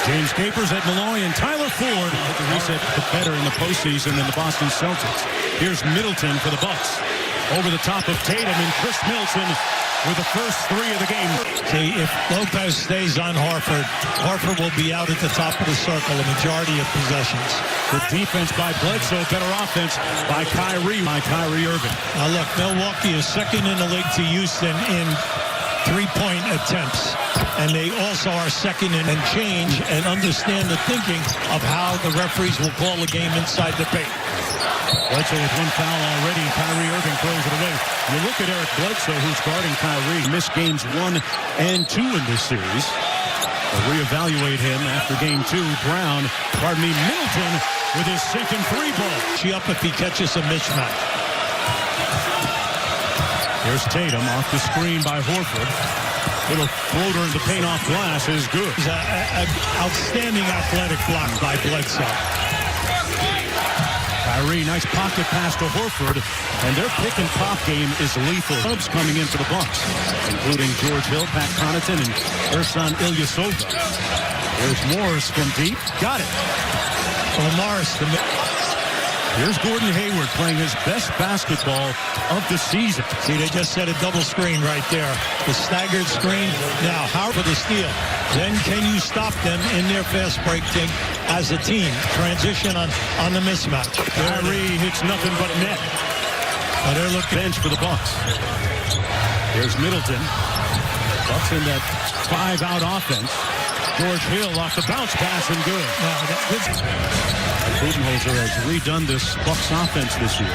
James Capers at Malloy and Tyler Ford. The reset better in the postseason than the Boston Celtics. Here's Middleton for the Bucks. Over the top of Tatum and Chris Middleton with the first three of the game. See, if Lopez stays on Horford, Horford will be out at the top of the circle a majority of possessions. Good defense by Bledsoe, better offense by Kyrie Irving. Now look, Milwaukee is second in the league to Houston in three-point attempts. And they also are second in change and understand the thinking of how the referees will call a game inside the paint. Bledsoe with one foul already, and Kyrie Irving throws it away. You look at Eric Bledsoe, who's guarding Kyrie. Missed games 1 and 2 in this series. They'll reevaluate him after game 2. Middleton with his second three ball. She up if he catches a mismatch. Here's Tatum off the screen by Horford. Little floater in the paint off glass is good. It's an outstanding athletic block by Bledsoe. Kyrie, nice pocket pass to Horford, and their pick-and-pop game is lethal. Clubs coming in for the Bucks, including George Hill, Pat Connaughton, and Ersan Ilyasova. There's Morris from deep. Got it. Well, Morris. Here's Gordon Hayward playing his best basketball of the season. See, they just set a double screen right there. The staggered screen. Now, how for the steal? Then can you stop them in their fast break thing as a team? Transition on the mismatch. Kyrie hits nothing but net. They're looking bench for the Bucks. Here's Middleton. Bucks in that 5-out offense. George Hill off the bounce pass and good. Budenholzer has redone this Bucks offense this year.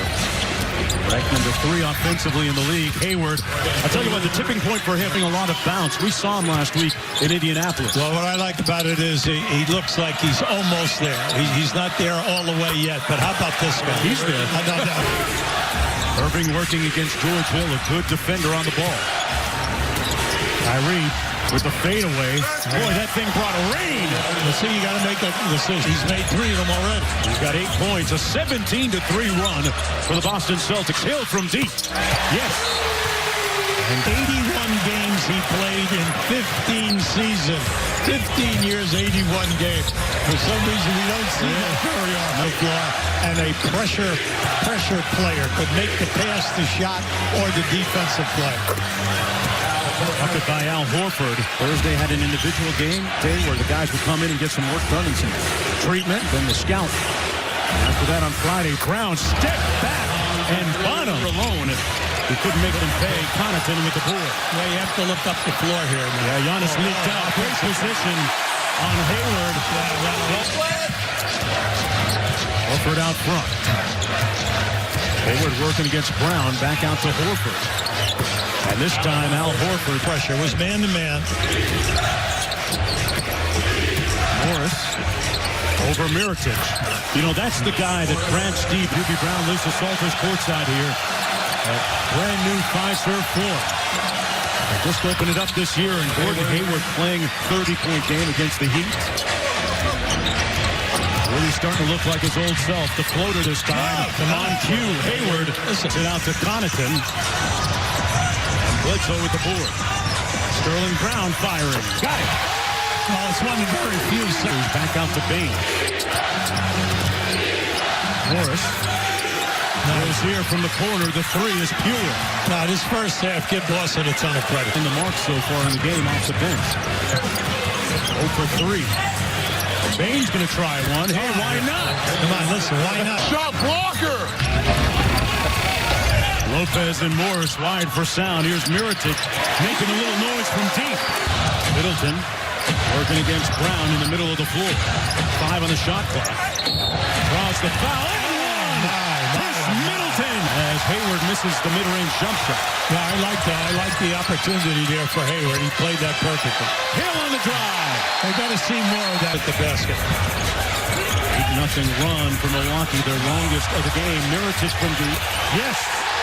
Ranked number 3 offensively in the league. Hayward, I'll tell you what, the tipping point for him having a lot of bounce. We saw him last week in Indianapolis. Well, what I like about it is he looks like he's almost there. He's not there all the way yet, but how about this guy? He's there. Irving working against George Hill, a good defender on the ball. Kyrie with the fadeaway. Boy, that thing brought a rain. Let's see, you got to make a decision. He's made 3 of them already. He's got 8 points, a 17-3 run for the Boston Celtics. Hill from deep. Yes. And 81 games he played in 15 seasons. 15 years, 81 games. For some reason, we don't see that very often. No floor. And a pressure player could make the pass, the shot, or the defensive play. Bucket by Al Horford. Thursday had an individual game day where the guys would come in and get some work done and some treatment. Then the scout. After that on Friday, Brown stepped back and Bonham alone. He couldn't make them pay. Connaughton with the board. Yeah, you have to look up the floor here. Yeah, Giannis leaked out. Great position on Hayward. Horford out front. Hayward working against Brown. Back out to Horford. And this time, Al Horford pressure was man-to-man. Morris over Mirotic. You know, that's the guy that Grant, Steve, Hubie Brown, Lisa Salters courtside here. A brand new 5-serve floor. They just opened it up this year, and Gordon Hayward playing 30-point game against the Heat. Really starting to look like his old self. The floater this time. On cue, Hayward sends it out to Connaughton. Bledsoe with the board. Sterling Brown firing. Got it. Well, it's one of very few. Back out to Bain. Morris. Goes here from the corner. The 3 is pure. Now, this first half, give Boston a ton of credit. In the mark so far in the game off the bench. 0 for 3. Bain's going to try one. Hey, why not? Come on, listen, why not? Shot blocker! Lopez and Morris wide for sound. Here's Mirotic making a little noise from deep. Middleton working against Brown in the middle of the floor. 5 on the shot clock. Draws the foul. Chris Middleton as Hayward misses the mid-range jump shot. Yeah, I like that. I like the opportunity there for Hayward. He played that perfectly. Hill on the drive. They got to see more of that at the basket. 8-0 run for Milwaukee, their longest of the game. Mirotic from deep. Yes.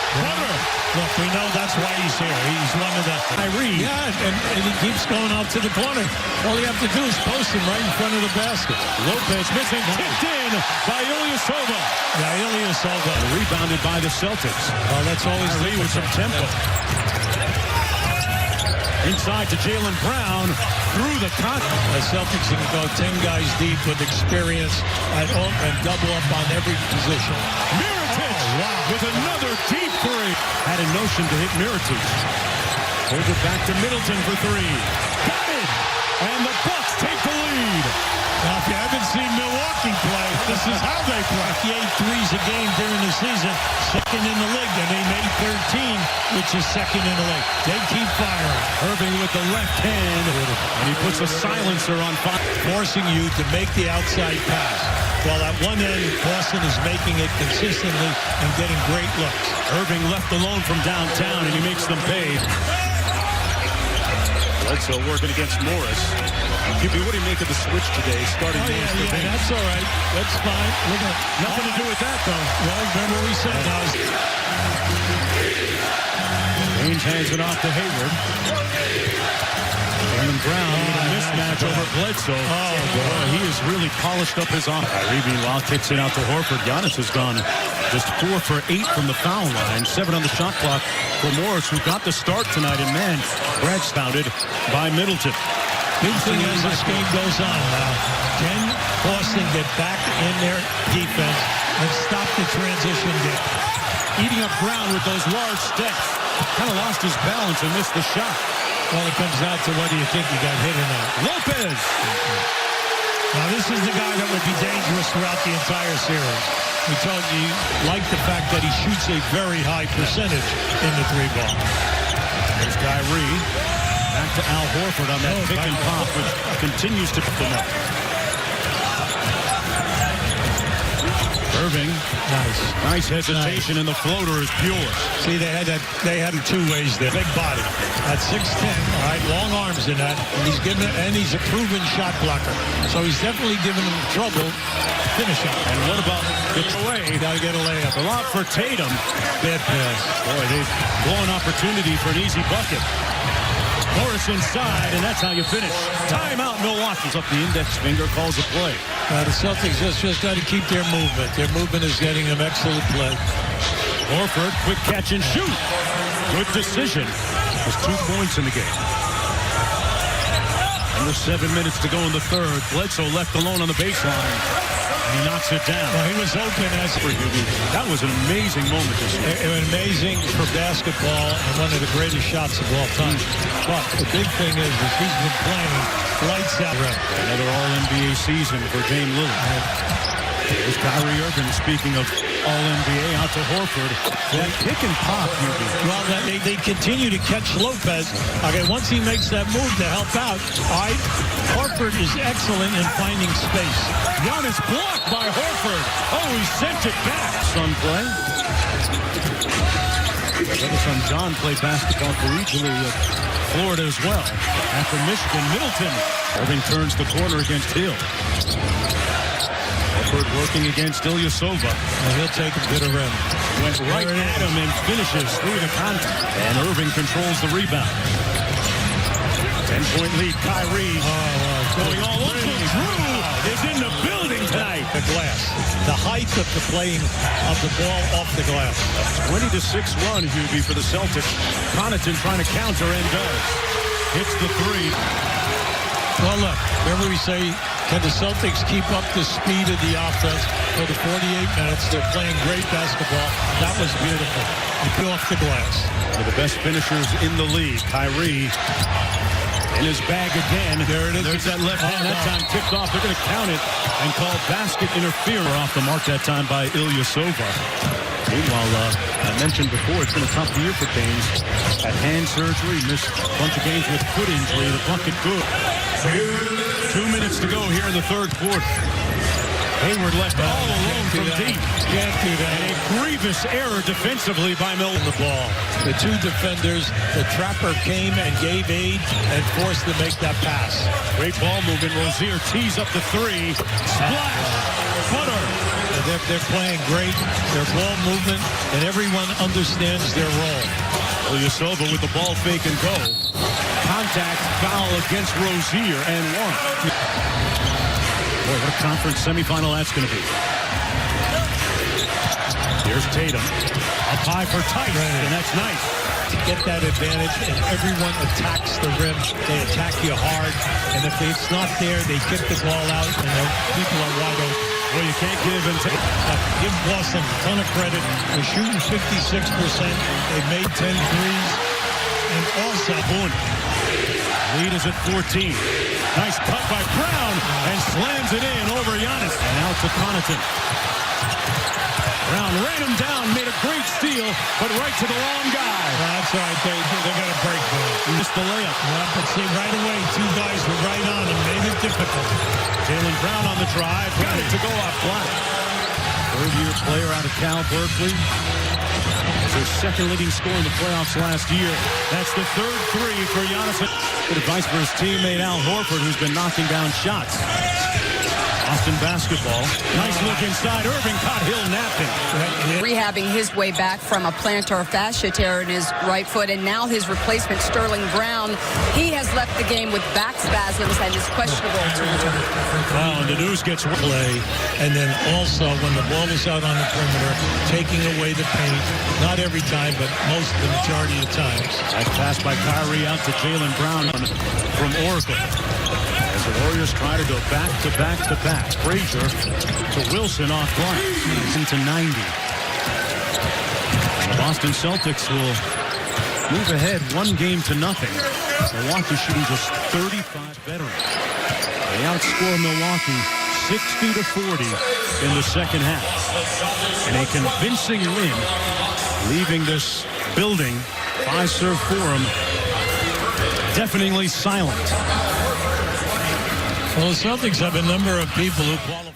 Brother. Look, we know that's why he's here. He's one of the... Kyrie. Yeah, and he keeps going out to the corner. All you have to do is post him right in front of the basket. Lopez missing. Tipped in by Ilyasova. Yeah, Ilyasova. Rebounded by the Celtics. Well, that's always Kyrie with some tempo. Inside to Jaylen Brown. Through the cut. The Celtics can go 10 guys deep with experience and double up on every position. Mirotic with another deep three. Had a notion to hit Mirotic. Hold it back to Middleton for three. Got it! And the Bucks take the lead. Now, if you haven't seen Milwaukee play, this is how they play. 58 threes a game during the season, second in the league. And they made 13, which is second in the league. They keep firing. Irving with the left hand, and he puts a silencer on fire. Forcing you to make the outside pass. While at one end, Boston is making it consistently and getting great looks. Irving left alone from downtown, and he makes them pay. Bledsoe working against Morris. QB, what do you make of the switch today? Starting that's all right. That's fine. Nothing to do with that, though. Well, remember what we said. Ainge hands it off to Hayward. Jaylen Brown with a mismatch over Bledsoe. Oh, boy, he has really polished up his offense. Meanwhile kicks it out to Horford. Giannis has gone just 4 for 8 from the foul line. 7 on the shot clock for Morris, who got the start tonight. And man, Brad's founded by Middleton. Big thing as this game goes on now. Can Boston get back in their defense and stop the transition game? Eating up ground with those large steps. Kind of lost his balance and missed the shot. Well, it comes down to what do you think he got hit or not. Lopez! Now, this is the guy that would be dangerous throughout the entire series. We told you, like the fact that he shoots a very high percentage in the three ball. There's Kyrie. Back to Al Horford on that pick and pop, which continues to pick them up. Irving. Nice hesitation, and the floater is pure. See, they had it two ways there. Big body. At 6'10", all right, long arms in that, and he's a proven shot blocker. So he's definitely giving him trouble finishing. And what about the away? Got to get a layup. A lot for Tatum. Bad pass. Boy, they've blown opportunity for an easy bucket. Morris inside, and that's how you finish. Timeout, Milwaukee's up the index finger, calls a play. The Celtics just got to keep their movement. Their movement is getting them excellent play. Horford, quick catch and shoot. Good decision. There's 2 points in the game. Under 7 minutes to go in the third. Bledsoe left alone on the baseline. And he knocks it down. Well, he was open as for That was an amazing moment this year. It was amazing for basketball and one of the greatest shots of all time. But the big thing is he's been playing lights out. Another All-NBA season for Dame Lillard. There's Kyrie Irving, speaking of All-NBA, out to Horford. That pick and pop, well, they continue to catch Lopez. Okay, once he makes that move to help out, all right, Horford is excellent in finding space. Giannis blocked by Horford. Oh, he sent it back. Son play. Brother son John played basketball collegiately at Florida as well. After Michigan, Middleton. Irving turns the corner against Hill. Horford working against Ilyasova. And he'll take a bit of rim. Went right at him and finishes through the contact. And Irving controls the rebound. 10-point lead, Kyrie. Going all over. Drew is in the building tonight. The glass. The height of the playing of the ball off the glass. 20-6 run, Hubie, for the Celtics. Connaughton trying to counter and does. Hits the three. Well, look, remember we say, can the Celtics keep up the speed of the offense for the 48 minutes? They're playing great basketball. That was beautiful. You peel off the glass. One of the best finishers in the league, Kyrie. In his bag again. There it is. There's that left hand. That time tipped off. They're going to count it and call basket interference. Off the mark that time by Ilyasova. Meanwhile, I mentioned before, it's been a tough year for Baines. Had hand surgery, missed a bunch of games with foot injury. The bucket good. 2 minutes to go here in the third quarter. Hayward left all alone from deep. Can't do that. And a grievous error defensively by Milton. The ball. The two defenders, the trapper came and gave aid and forced to make that pass. Great ball movement. Rozier tees up the three. Splash. Cutter. They're playing great. Their ball movement, and everyone understands their role. Ilyasova with the ball fake and go. Contact foul against Rozier and one. Boy, what a conference semifinal that's going to be. Here's Tatum. Up high for Tice, and that's nice. get that advantage, and everyone attacks the rim. They attack you hard, and if it's not there, they kick the ball out, and the people are wide open. Well, you can't give and take. Give Boston a ton of credit. They're shooting 56%. They made 10 threes. And also, Boone. Lead is at 14. Nice cut by Brown, and slams it in over Giannis. And out to Connaughton. Brown ran him down, made a great steal, but right to the wrong guy. That's right. They got a break for it. Missed the layup. Yeah, but see, right away, two guys were right on him, made it difficult. Jaylen Brown on the drive, got it to go off Black. Third-year player out of Cal Berkeley. He's their second leading scorer in the playoffs last year. That's the third three for Giannis. Good advice for his teammate Al Horford, who's been knocking down shots. Boston basketball. Nice look inside. Irving caught Hill napping. Rehabbing his way back from a plantar fascia tear in his right foot, and now his replacement, Sterling Brown, he has left the game with back spasms and is questionable to return. Wow, and the news gets play, and then also when the ball is out on the perimeter, taking away the paint. Not every time, but most of the majority of times. That pass by Kyrie out to Jaylen Brown from Oracle. As the Warriors try to go back to back to back. Frazier to Wilson off Blunt. Into 90. The Boston Celtics will move ahead 1-0. Milwaukee shooting just 35 veterans. They outscore Milwaukee 60-40 in the second half. And a convincing win, leaving this building, Fiserv Forum, deafeningly silent. Well, the Celtics have a number of people who qualify.